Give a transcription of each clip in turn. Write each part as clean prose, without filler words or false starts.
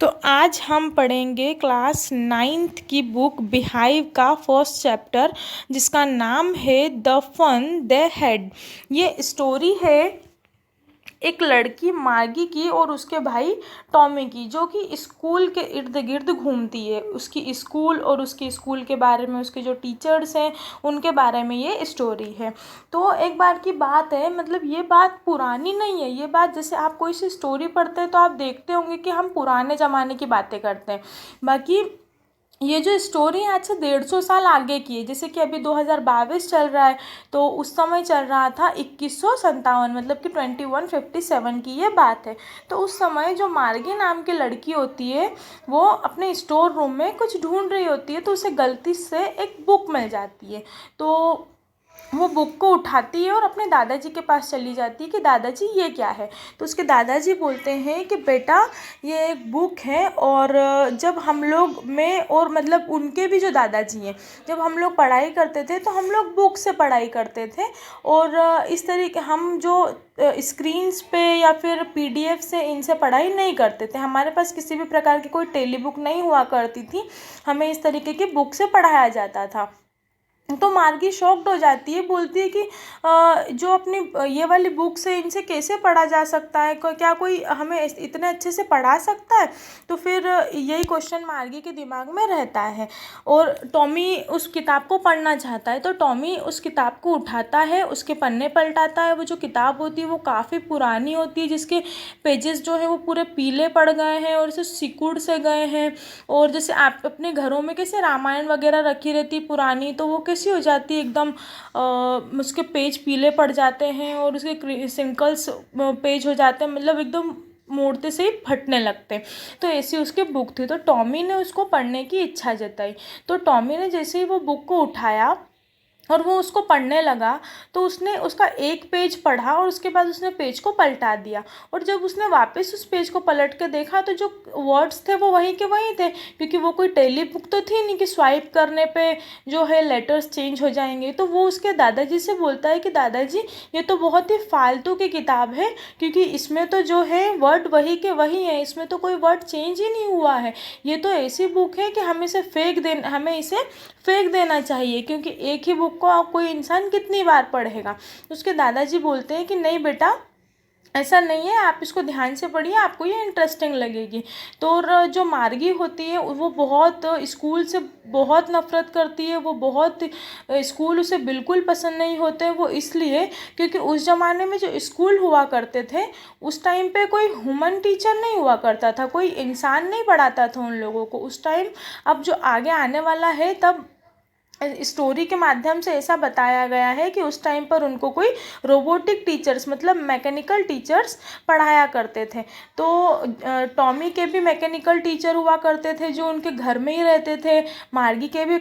तो आज हम पढ़ेंगे क्लास 9th की बुक बिहाइव का फर्स्ट चैप्टर, जिसका नाम है द फन दे हैड। ये स्टोरी है एक लड़की मार्गी की और उसके भाई टॉमी की, जो कि स्कूल के इर्द गिर्द घूमती है। उसकी स्कूल और उसकी स्कूल के बारे में, उसके जो टीचर्स हैं उनके बारे में ये स्टोरी है। तो एक बार की बात है, मतलब ये बात पुरानी नहीं है। ये बात, जैसे आप कोई सी स्टोरी पढ़ते हैं तो आप देखते होंगे कि हम पुराने ज़माने की बातें करते हैं। बाकी ये जो स्टोरी है आज से 150 साल आगे की है। जैसे कि अभी 2022 चल रहा है, तो उस समय चल रहा था 2157, मतलब कि 2157 की ये बात है। तो उस समय जो मार्गी नाम की लड़की होती है, वो अपने स्टोर रूम में कुछ ढूंढ रही होती है, तो उसे गलती से एक बुक मिल जाती है। तो वो बुक को उठाती है और अपने दादाजी के पास चली जाती है कि दादाजी ये क्या है। तो उसके दादाजी बोलते हैं कि बेटा, ये एक बुक है, और जब हम लोग में, और मतलब उनके भी जो दादाजी हैं, जब हम लोग पढ़ाई करते थे तो हम लोग बुक से पढ़ाई करते थे। और इस तरीके हम जो स्क्रीन्स पे या फिर पीडीएफ से इनसे पढ़ाई नहीं करते थे। हमारे पास किसी भी प्रकार की कोई टेली बुक नहीं हुआ करती थी, हमें इस तरीके की बुक से पढ़ाया जाता था। तो मार्गी शॉक्ड हो जाती है, बोलती है कि जो अपनी ये वाली बुक से इनसे कैसे पढ़ा जा सकता है, क्या कोई हमें इतने अच्छे से पढ़ा सकता है। तो फिर यही क्वेश्चन मार्गी के दिमाग में रहता है, और टॉमी उस किताब को पढ़ना चाहता है। तो टॉमी उस किताब को उठाता है, उसके पन्ने पलटाता है। वो जो किताब होती है वो काफ़ी पुरानी होती है, जिसके पेजेस जो है वो पूरे पीले पड़ गए हैं और इसे सिकुड़ से गए हैं। और जैसे आप अपने घरों में कैसे रामायण वगैरह रखी रहती पुरानी, तो वो कैसी हो जाती है एकदम, उसके पेज पीले पड़ जाते हैं और उसके सिंकल्स पेज हो जाते हैं, मतलब एकदम मोड़ते से ही फटने लगते हैं। तो ऐसी उसकी बुक थी। तो टॉमी ने उसको पढ़ने की इच्छा जताई। तो टॉमी ने जैसे ही वो बुक को उठाया और वो उसको पढ़ने लगा, तो उसने उसका एक पेज पढ़ा और उसके बाद उसने पेज को पलटा दिया। और जब उसने वापस उस पेज को पलट के देखा, तो जो वर्ड्स थे वो वहीं के वहीं थे, क्योंकि वो कोई टेली बुक तो थी नहीं कि स्वाइप करने पे जो है लेटर्स चेंज हो जाएंगे। तो वो उसके दादाजी से बोलता है कि दादाजी, ये तो बहुत ही फालतू की किताब है, क्योंकि इसमें तो जो है वर्ड वही के वही है, इसमें तो कोई वर्ड चेंज ही नहीं हुआ है। ये तो ऐसी बुक है कि हमें इसे फेंक देना चाहिए, क्योंकि एक ही बुक को आप कोई इंसान कितनी बार पढ़ेगा। उसके दादाजी बोलते हैं कि नहीं बेटा, ऐसा नहीं है, आप इसको ध्यान से पढ़िए, आपको ये इंटरेस्टिंग लगेगी। तो जो मार्गी होती है वो बहुत स्कूल से बहुत नफ़रत करती है। वो बहुत स्कूल उसे बिल्कुल पसंद नहीं होते। वो इसलिए क्योंकि उस ज़माने में जो स्कूल हुआ करते थे, उस टाइम पे कोई ह्यूमन टीचर नहीं हुआ करता था, कोई इंसान नहीं पढ़ाता था उन लोगों को उस टाइम। अब जो आगे आने वाला है, तब स्टोरी के माध्यम से ऐसा बताया गया है कि उस टाइम पर उनको कोई रोबोटिक टीचर्स, मतलब मैकेनिकल टीचर्स पढ़ाया करते थे। तो टॉमी के भी मैकेनिकल टीचर हुआ करते थे जो उनके घर में ही रहते थे। मार्गी के भी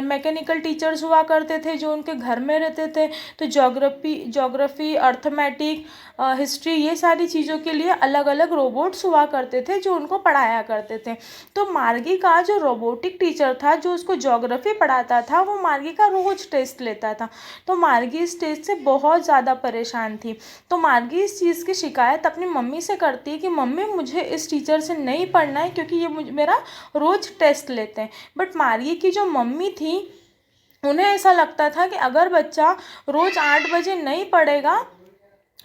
मैकेनिकल टीचर्स हुआ करते थे जो उनके घर में रहते थे। तो ज्योग्राफी, अर्थमेटिक, हिस्ट्री, ये सारी चीज़ों के लिए अलग अलग रोबोट्स हुआ करते थे जो उनको पढ़ाया करते थे। तो मार्गी का जो रोबोटिक टीचर था, जो उसको ज्योग्राफी पढ़ाता था, वो मार्गी का रोज टेस्ट लेता था। तो मार्गी इस टेस्ट से बहुत ज़्यादा परेशान थी। तो मार्गी इस चीज़ की शिकायत अपनी मम्मी से करती है कि मम्मी, मुझे इस टीचर से नहीं पढ़ना है, क्योंकि ये मेरा रोज टेस्ट लेते हैं। बट मार्गी की जो मम्मी थी, उन्हें ऐसा लगता था कि अगर बच्चा रोज़ 8 बजे नहीं पढ़ेगा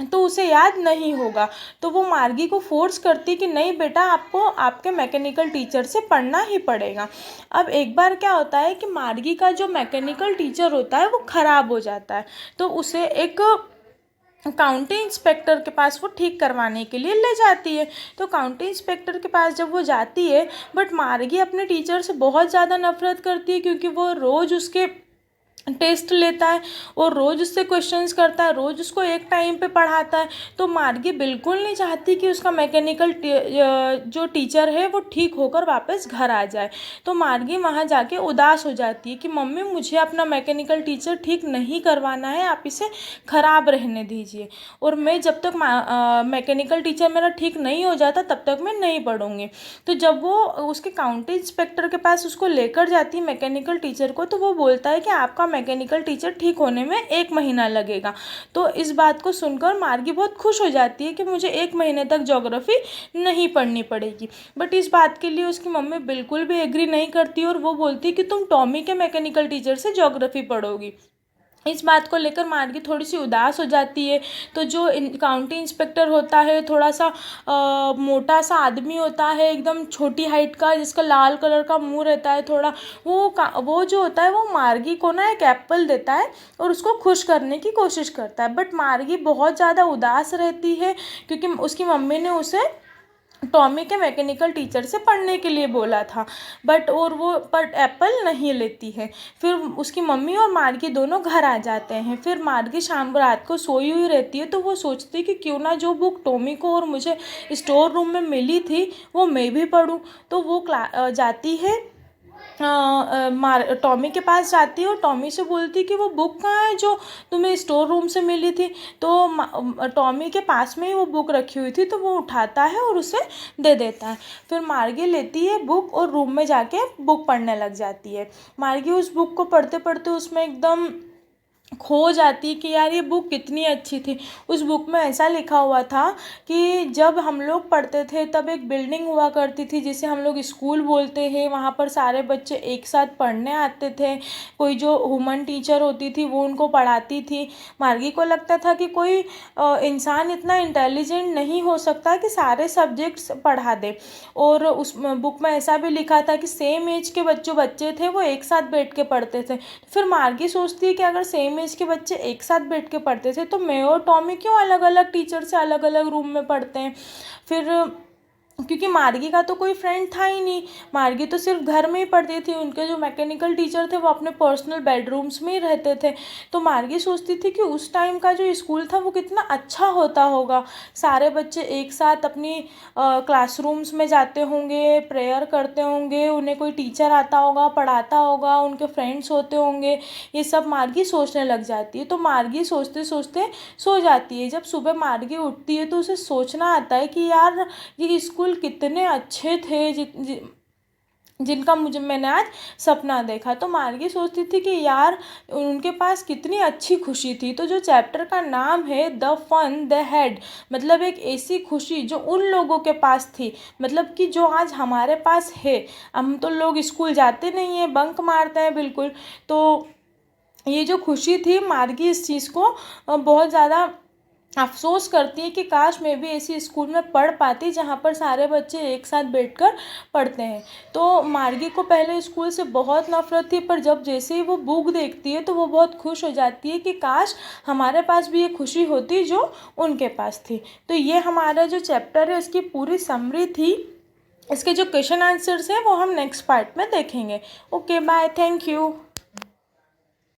तो उसे याद नहीं होगा। तो वो मार्गी को फोर्स करती कि नहीं बेटा, आपको आपके मैकेनिकल टीचर से पढ़ना ही पड़ेगा। अब एक बार क्या होता है कि मार्गी का जो मैकेनिकल टीचर होता है वो ख़राब हो जाता है। तो उसे एक काउंटी इंस्पेक्टर के पास वो ठीक करवाने के लिए ले जाती है। तो काउंटी इंस्पेक्टर के पास जब वो जाती है, बट मार्गी अपने टीचर से बहुत ज़्यादा नफरत करती है, क्योंकि वो रोज़ उसके टेस्ट लेता है और रोज़ उससे क्वेश्चंस करता है, रोज़ उसको एक टाइम पे पढ़ाता है। तो मार्गी बिल्कुल नहीं चाहती कि उसका मैकेनिकल जो टीचर है वो ठीक होकर वापस घर आ जाए। तो मार्गी वहाँ जाके उदास हो जाती है कि मम्मी, मुझे अपना मैकेनिकल टीचर ठीक नहीं करवाना है, आप इसे ख़राब रहने दीजिए, और मैं जब तक मैकेनिकल टीचर मेरा ठीक नहीं हो जाता तब तक मैं नहीं पढ़ूँगी। तो जब वो उसके काउंटी इंस्पेक्टर के पास उसको लेकर जाती है मैकेनिकल टीचर को, तो वो बोलता है कि आपका मैकेनिकल टीचर ठीक होने में 1 महीना लगेगा। तो इस बात को सुनकर मार्गी बहुत खुश हो जाती है कि मुझे 1 महीने तक ज्योग्राफी नहीं पढ़नी पड़ेगी। बट इस बात के लिए उसकी मम्मी बिल्कुल भी एग्री नहीं करती और वो बोलती है कि तुम टॉमी के मैकेनिकल टीचर से ज्योग्राफी पढ़ोगी। इस बात को लेकर मार्गी थोड़ी सी उदास हो जाती है। तो जो काउंटी इंस्पेक्टर होता है, थोड़ा सा मोटा सा आदमी होता है, एकदम छोटी हाइट का, जिसका लाल कलर का मुंह रहता है थोड़ा, वो जो होता है वो मार्गी को ना एक एप्पल देता है और उसको खुश करने की कोशिश करता है। बट मार्गी बहुत ज़्यादा उदास रहती है क्योंकि उसकी मम्मी ने उसे टॉमी के मैकेनिकल टीचर से पढ़ने के लिए बोला था। बट और वो पर एप्पल नहीं लेती है। फिर उसकी मम्मी और मार्गी दोनों घर आ जाते हैं। फिर मार्गी शाम रात को सोई हुई रहती है, तो वो सोचती है कि क्यों ना जो बुक टॉमी को और मुझे स्टोर रूम में मिली थी वो मैं भी पढूं। तो वो जाती है, टॉमी के पास जाती है और टॉमी से बोलती है कि वो बुक कहाँ है जो तुम्हें स्टोर रूम से मिली थी। तो टॉमी के पास में ही वो बुक रखी हुई थी, तो वो उठाता है और उसे दे देता है। फिर मार्गी लेती है बुक और रूम में जाके बुक पढ़ने लग जाती है। मार्गी उस बुक को पढ़ते पढ़ते उसमें एकदम खो जाती कि यार ये बुक कितनी अच्छी थी। उस बुक में ऐसा लिखा हुआ था कि जब हम लोग पढ़ते थे तब एक बिल्डिंग हुआ करती थी जिसे हम लोग स्कूल बोलते हैं। वहाँ पर सारे बच्चे एक साथ पढ़ने आते थे। कोई जो वुमन टीचर होती थी वो उनको पढ़ाती थी। मार्गी को लगता था कि कोई इंसान इतना इंटेलिजेंट नहीं हो सकता कि सारे सब्जेक्ट्स पढ़ा दे। और उस बुक में ऐसा भी लिखा था कि सेम एज के बच्चे थे वो एक साथ बैठ के पढ़ते थे। फिर मार्गी सोचती है कि अगर सेम एज के बच्चे एक साथ बैठ के पढ़ते थे तो मैं और टॉमी क्यों अलग अलग टीचर से अलग अलग रूम में पढ़ते हैं। फिर क्योंकि मार्गी का तो कोई फ्रेंड था ही नहीं, मार्गी तो सिर्फ घर में ही पढ़ती थी। उनके जो मैकेनिकल टीचर थे वो अपने पर्सनल बेडरूम्स में ही रहते थे। तो मार्गी सोचती थी कि उस टाइम का जो स्कूल था वो कितना अच्छा होता होगा। सारे बच्चे एक साथ अपनी क्लासरूम्स में जाते होंगे, प्रेयर करते होंगे, उन्हें कोई टीचर आता होगा, पढ़ाता होगा, उनके फ्रेंड्स होते होंगे। ये सब मार्गी सोचने लग जाती है। तो मार्गी सोचते सोचते सो जाती है। जब सुबह मार्गी उठती है तो उसे सोचना आता है कि यार ये स्कूल कितने अच्छे थे जिनका मैंने आज सपना देखा। तो मार्गी सोचती थी कि यार उनके पास कितनी अच्छी खुशी थी। तो जो चैप्टर का नाम है द फन दे हैड, मतलब एक ऐसी खुशी जो उन लोगों के पास थी, मतलब कि जो आज हमारे पास है। हम तो लोग स्कूल जाते नहीं हैं, बंक मारते हैं बिल्कुल। तो ये जो खुशी थी, मार्गी इस चीज़ को बहुत ज़्यादा अफसोस करती है कि काश मैं भी ऐसी स्कूल में पढ़ पाती जहाँ पर सारे बच्चे एक साथ बैठकर पढ़ते हैं। तो मार्गी को पहले स्कूल से बहुत नफरत थी, पर जब जैसे ही वो बुक देखती है तो वो बहुत खुश हो जाती है कि काश हमारे पास भी ये खुशी होती जो उनके पास थी। तो ये हमारा जो चैप्टर है उसकी पूरी समरी थी। इसके जो क्वेश्चन आंसर्स हैं वो हम नेक्स्ट पार्ट में देखेंगे। Okay bye, thank you.